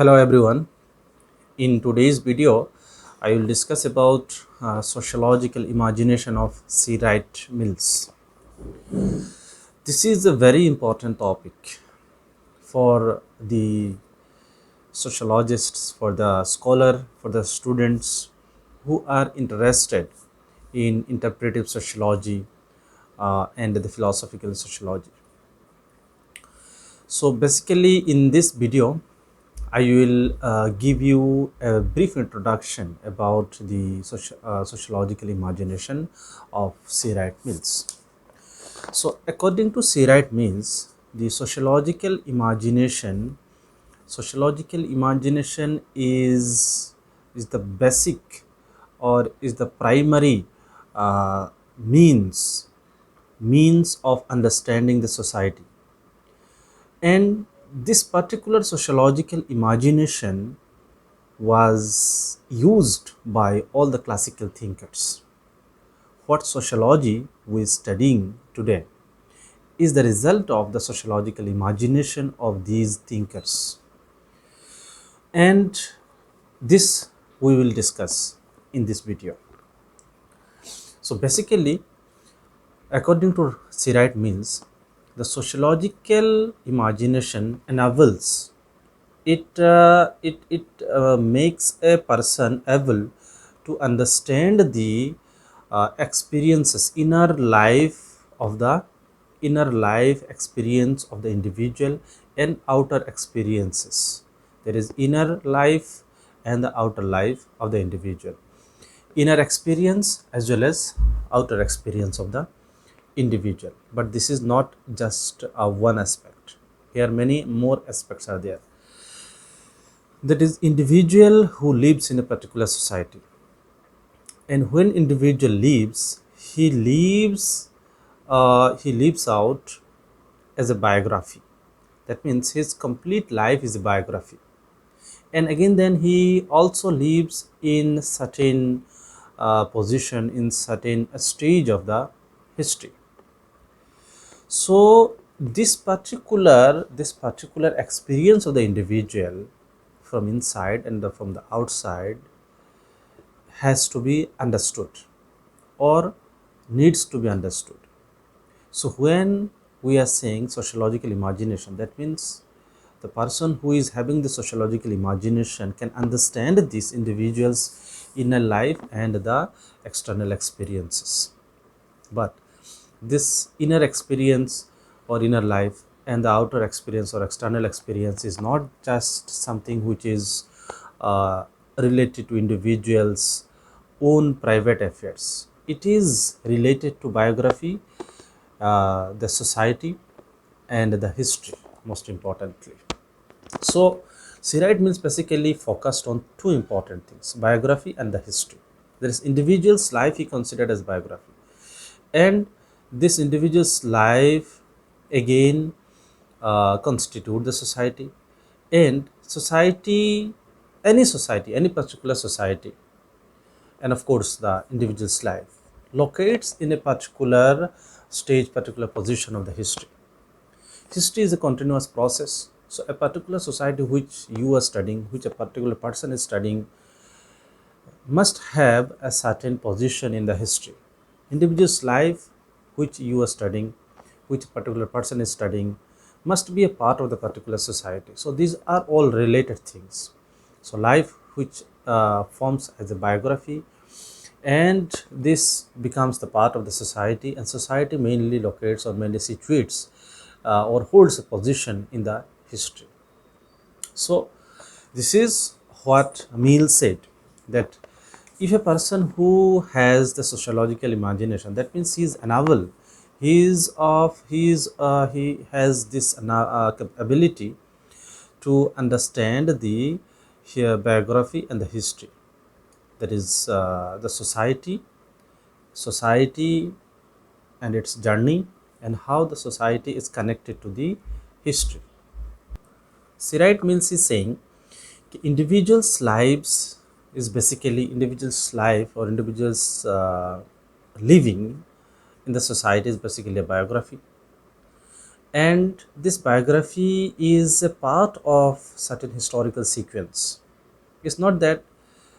Hello everyone. In today's video, I will discuss about sociological imagination of C. Wright Mills. This is a very important topic for the sociologists, for the scholar, for the students who are interested in interpretive sociology and the philosophical sociology. So basically in this video, I will give you a brief introduction about the sociological imagination of C. Wright Mills. So, according to C. Wright Mills, the sociological imagination is the basic or is the primary means of understanding the society. And this particular sociological imagination was used by all the classical thinkers. What sociology we are studying today is the result of the sociological imagination of these thinkers. And this we will discuss in this video. So basically, according to C. Wright Mills, the sociological imagination enables it makes a person able to understand the experiences inner life experience of the individual and outer experiences. There is inner life and the outer life of the individual, inner experience as well as outer experience of the individual. But this is not just one aspect. Here many more aspects are there. That is individual who lives in a particular society, and when individual lives, he lives out as a biography. That means his complete life is a biography, and again then he also lives in certain position, in certain stage of the history. So this particular experience of the individual from inside and from the outside has to be understood or needs to be understood. So when we are saying sociological imagination, that means the person who is having the sociological imagination can understand this individual's inner life and the external experiences. But this inner experience or inner life and the outer experience or external experience is not just something which is uh, related to individuals own private affairs. It is related to biography, the society and the history, most importantly. So C. Wright Mills basically focused on two important things: biography and the history. There is individual's life he considered as biography, and this individual's life again constitute the society, and any particular society, and of course the individual's life locates in a particular stage, particular position of the history. History is a continuous process. So a particular society which you are studying, which a particular person is studying, must have a certain position in the history. Individual's life which you are studying, which a particular person is studying, must be a part of the particular society. So these are all related things. So life which forms as a biography, and this becomes the part of the society, and society mainly locates or mainly situates or holds a position in the history. So this is what Mill said, that if a person who has the sociological imagination, that means he is able, he has this ability to understand the biography and the history, that is the society and its journey, and how the society is connected to the history. C. Wright Mills is saying individuals' lives is basically individuals' life or individuals' living in the society is basically a biography, And this biography is a part of certain historical sequence. It's not that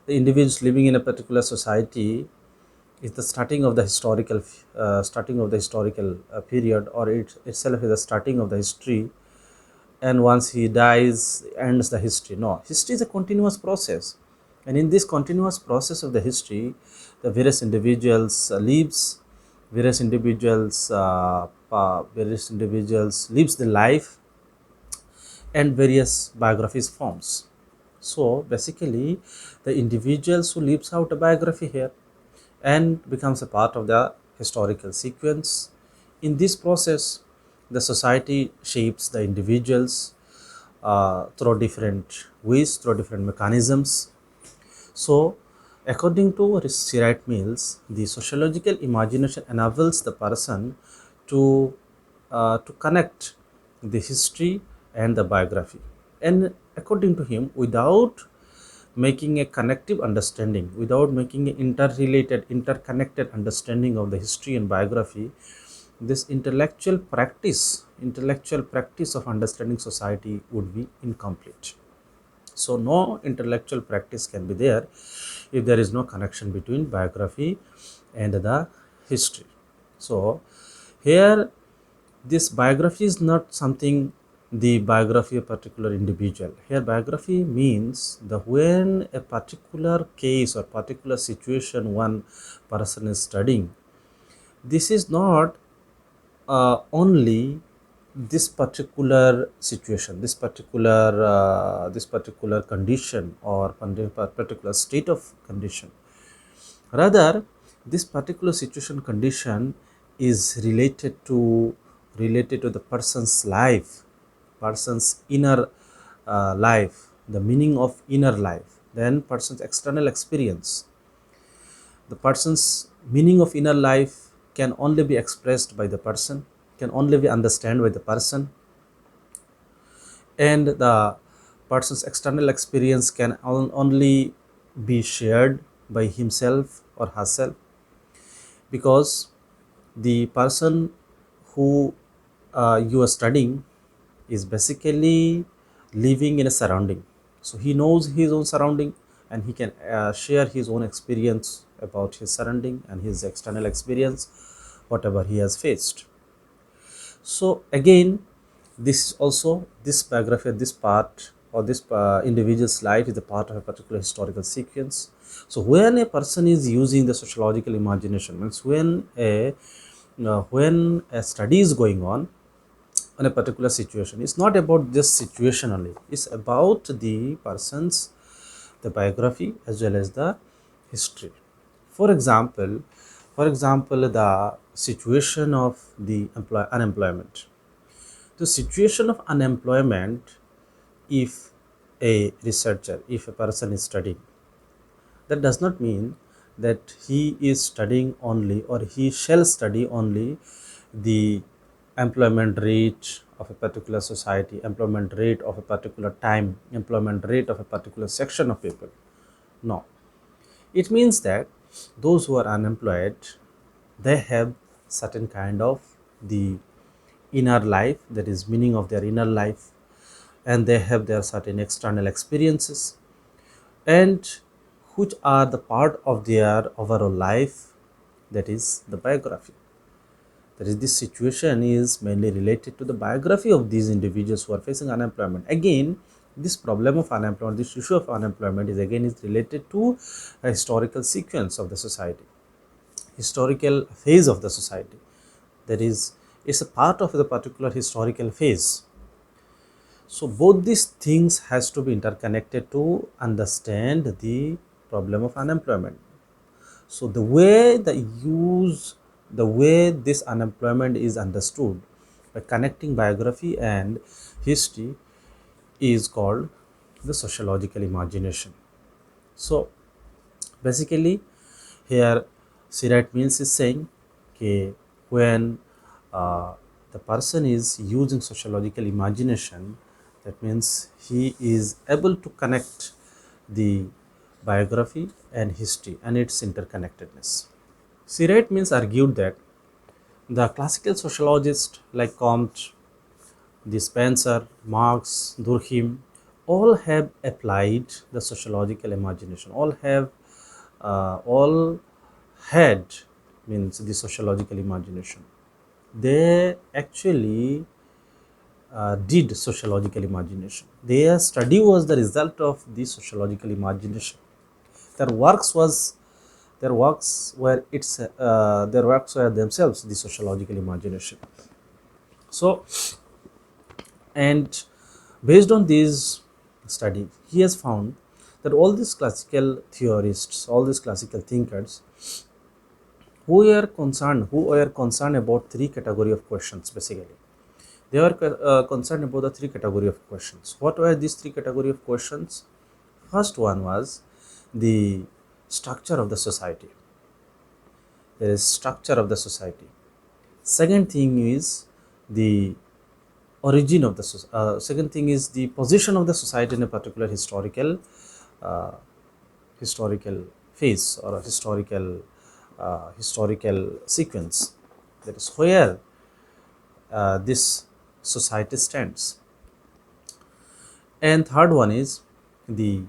the individuals living in a particular society is the starting of the historical period, or it itself is the starting of the history, and once he dies ends the history. No, history is a continuous process, and in this continuous process of the history, the various individuals lives, various individuals lives the life, and various biographies forms. So basically, the individuals who lives out a biography here and becomes a part of the historical sequence. In this process, the society shapes the individuals through different ways, through different mechanisms. So, according to C. Wright Mills, the sociological imagination enables the person to connect the history and the biography. And according to him, without making a connective understanding, without making an interrelated, interconnected understanding of the history and biography, this intellectual practice of understanding society would be incomplete. So no intellectual practice can be there if there is no connection between biography and the history. So here, this biography is not something, the biography of a particular individual. Here biography means the when a particular case or particular situation one person is studying, this is not only this particular situation, this particular condition, or particular state of condition. Rather, this particular situation condition is related to the person's life, person's inner life, the meaning of inner life, then person's external experience. The person's meaning of inner life can only be expressed by the person, can only be understood by the person, and the person's external experience can only be shared by himself or herself, because the person who you are studying is basically living in a surrounding, so he knows his own surrounding, and he can share his own experience about his surrounding and his external experience, whatever he has faced. So again, this is also, this biography, this part, or this individual's life is a part of a particular historical sequence. So when a person is using the sociological imagination, means when a study is going on a particular situation, it's not about this situation only, it's about the person's, the biography as well as the history. For example, the situation of the unemployment. The situation of unemployment, if a researcher, if a person is studying, that does not mean that he is studying only, or he shall study only, the employment rate of a particular society, employment rate of a particular time, employment rate of a particular section of people. No, it means that those who are unemployed, they have certain kind of the inner life, that is meaning of their inner life, and they have their certain external experiences, and which are the part of their overall life, that is the biography. That is, this situation is mainly related to the biography of these individuals who are facing unemployment. Again, this problem of unemployment, this issue of unemployment is again is related to a historical sequence of the society, historical phase of the society. That is, it's a part of the particular historical phase. So both these things has to be interconnected to understand the problem of unemployment. So the way this unemployment is understood by connecting biography and history is called the sociological imagination. So basically, here C. Wright Mills is saying that when the person is using sociological imagination, that means he is able to connect the biography and history and its interconnectedness. C. Wright Mills argued that the classical sociologists like Comte the Spencer, Marx, Durkheim, all have applied the sociological imagination. All had means the sociological imagination. They actually did sociological imagination. Their study was the result of the sociological imagination. Their works was their works were themselves the sociological imagination. So, and based on these studies, he has found that all these classical theorists, all these classical thinkers, who were concerned about three category of questions basically. They were concerned about the three category of questions. What were these three category of questions? First one was the structure of the society. There is structure of the society. Second thing is the origin of the second thing is the position of the society in a particular uh, historical phase or a historical sequence. That is where this society stands. And third one is the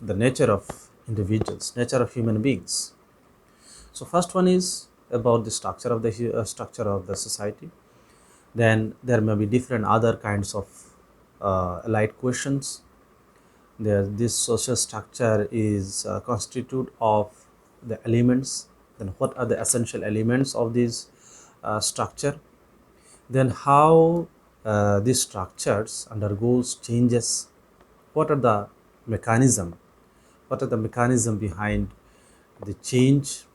nature of individuals, nature of human beings. So first one is about the structure of the society. Then there may be different other kinds of allied questions. This social structure is constitute of the elements. Then what are the essential elements of this structure? Then how these structures undergoes changes. What are the mechanism? What are the mechanism behind the change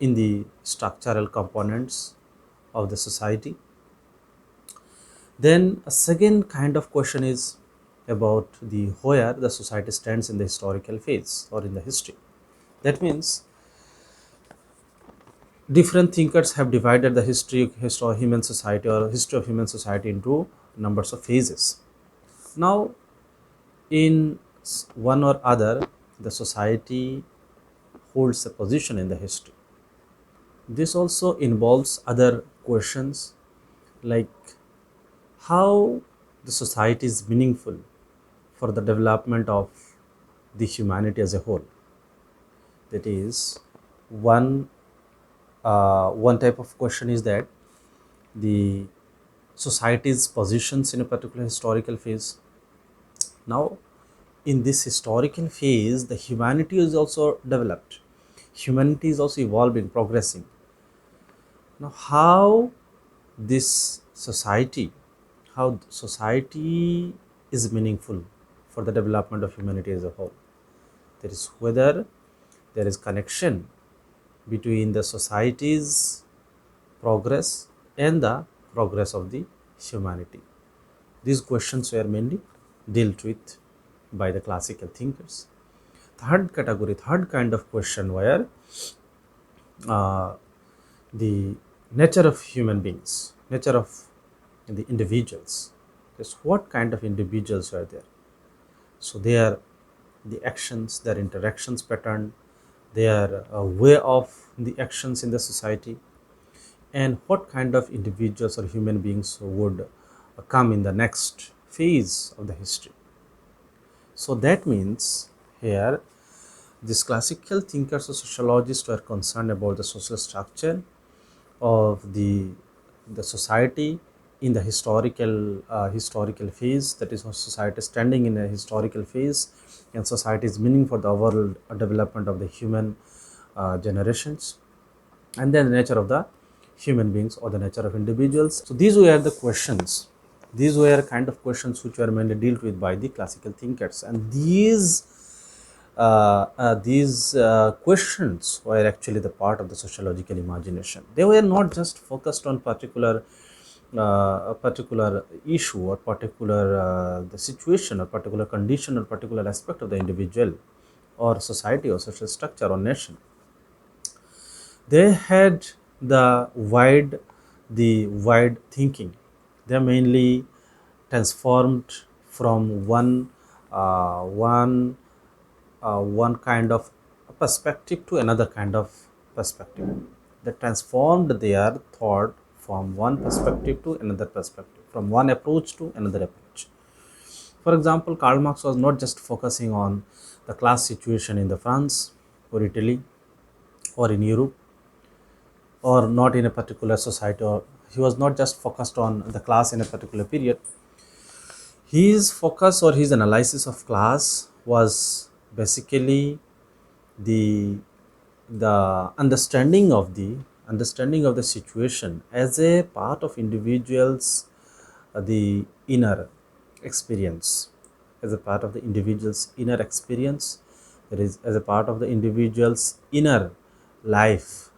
in the structural components of the society? Then a second kind of question is about the where the society stands in the historical phase or in the history. That means different thinkers have divided the history of human society or history of human society into numbers of phases. Now, in one or other, the society holds a position in the history. This also involves other questions like how the society is meaningful for the development of the humanity as a whole. That is, one type of question is that the society's positions in a particular historical phase. Now, in this historical phase, the humanity is also developed. Humanity is also evolving, progressing. Now, this society, how society is meaningful for the development of humanity as a whole. That is whether there is connection between the society's progress and the progress of the humanity. These questions were mainly dealt with by the classical thinkers. Third kind of question were uh, the nature of human beings, nature of the individuals. Just what kind of individuals were there? So their the actions, their interactions pattern, their way of the actions in the society, and what kind of individuals or human beings would come in the next phase of the history. So that means here these classical thinkers or sociologists were concerned about the social structure of the society in the historical phase. That is, society standing in a historical phase, and society's meaning for the overall development of the human generations, and then the nature of the human beings or the nature of individuals. So these were the questions. These were kind of questions which were mainly dealt with by the classical thinkers, and these questions were actually the part of the sociological imagination. They were not just focused on a particular issue or particular the situation or particular condition or particular aspect of the individual or society or social structure or nation. They had the wide thinking. They mainly transformed from one kind of perspective to another kind of perspective. They transformed their thought from one perspective to another perspective. from one approach to another approach. For example, Karl Marx was not just focusing on the class situation in the France or Italy or in Europe, or not in a particular society, or he was not just focused on the class in a particular period. His focus or his analysis of class was basically the the understanding of the situation as a part of individuals, the inner experience, as a part of the individual's inner experience, that is, as a part of the individual's inner life,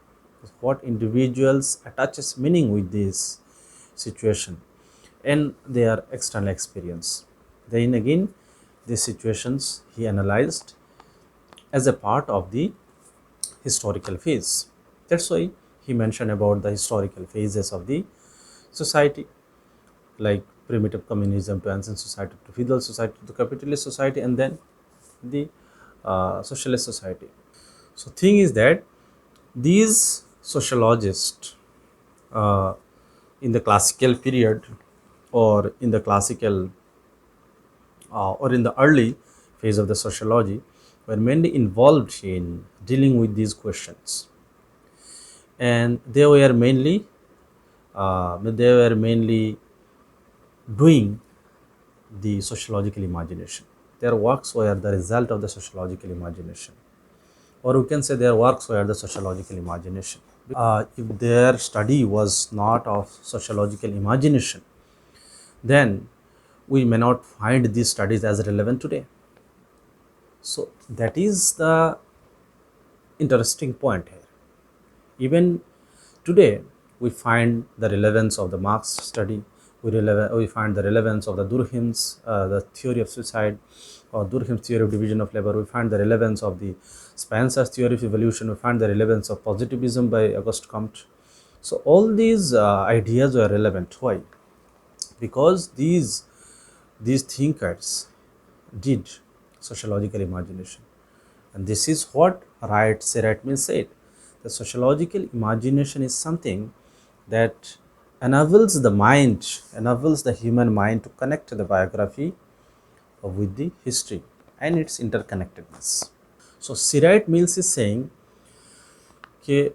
what individuals attaches meaning with this situation and their external experience. Then again, these situations he analyzed as a part of the historical phase. That's why he mentioned about the historical phases of the society, like primitive communism to ancient society to feudal society to capitalist society, and then the socialist society. So thing is that these sociologists uh, in the classical period, or in the classical or in the early phase of the sociology, were mainly involved in dealing with these questions, and they were mainly doing the sociological imagination. Their works were the result of the sociological imagination, or we can say their works were the sociological imagination. If their study was not of sociological imagination, then we may not find these studies as relevant today. So that is the interesting point here. Even today, we find the relevance of the Marx study. We find the relevance of the Durkheim's the theory of suicide, or Durkheim's theory of division of labor. We find the relevance of the Spencer's theory of evolution. We find the relevance of positivism by Auguste Comte. So all these ideas were relevant. Why? Because these thinkers did sociological imagination, and this is what Sirach Mill said. The sociological imagination is something that enables the human mind to connect the biography with the history and its interconnectedness. So Sirach Mills is saying, okay,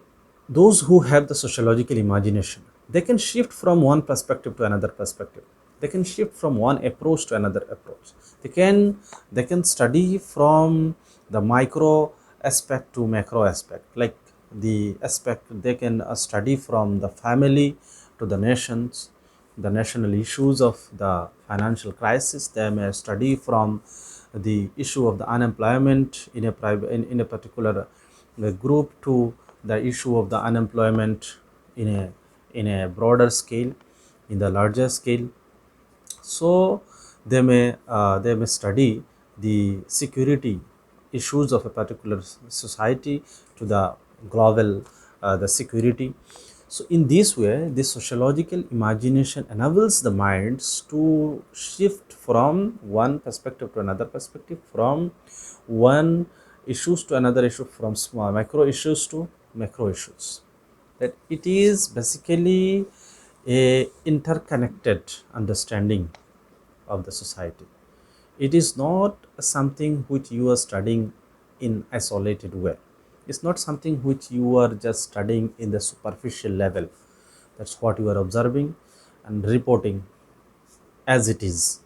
those who have the sociological imagination, they can shift from one perspective to another perspective. They can shift from one approach to another approach. They can study from the micro aspect to macro aspect. Like the aspect, they can study from the family to the nations, the national issues of the financial crisis. They may study from the issue of the unemployment in a in a particular group to the issue of the unemployment in a broader scale, in the larger scale. So they may study the security issues of a particular society to the global the security. So in this way, this sociological imagination enables the minds to shift from one perspective to another perspective, from one issues to another issue, from small micro issues to macro issues. That it is basically a interconnected understanding of the society. It is not something which you are studying in isolated way. It's not something which you are just studying in the superficial level. That's what you are observing and reporting as it is.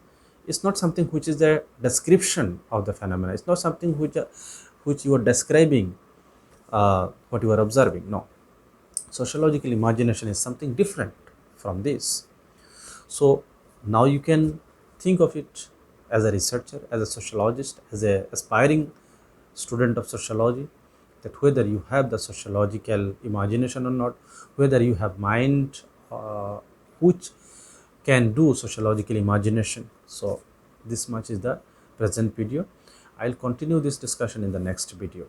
It's not something which is a description of the phenomena. It's not something which you are describing what you are observing. No, sociological imagination is something different from this. So now you can think of it as a researcher, as a sociologist, as a aspiring student of sociology, that whether you have the sociological imagination or not, whether you have mind which can do sociological imagination. So this much is the present video. I'll continue this discussion in the next video.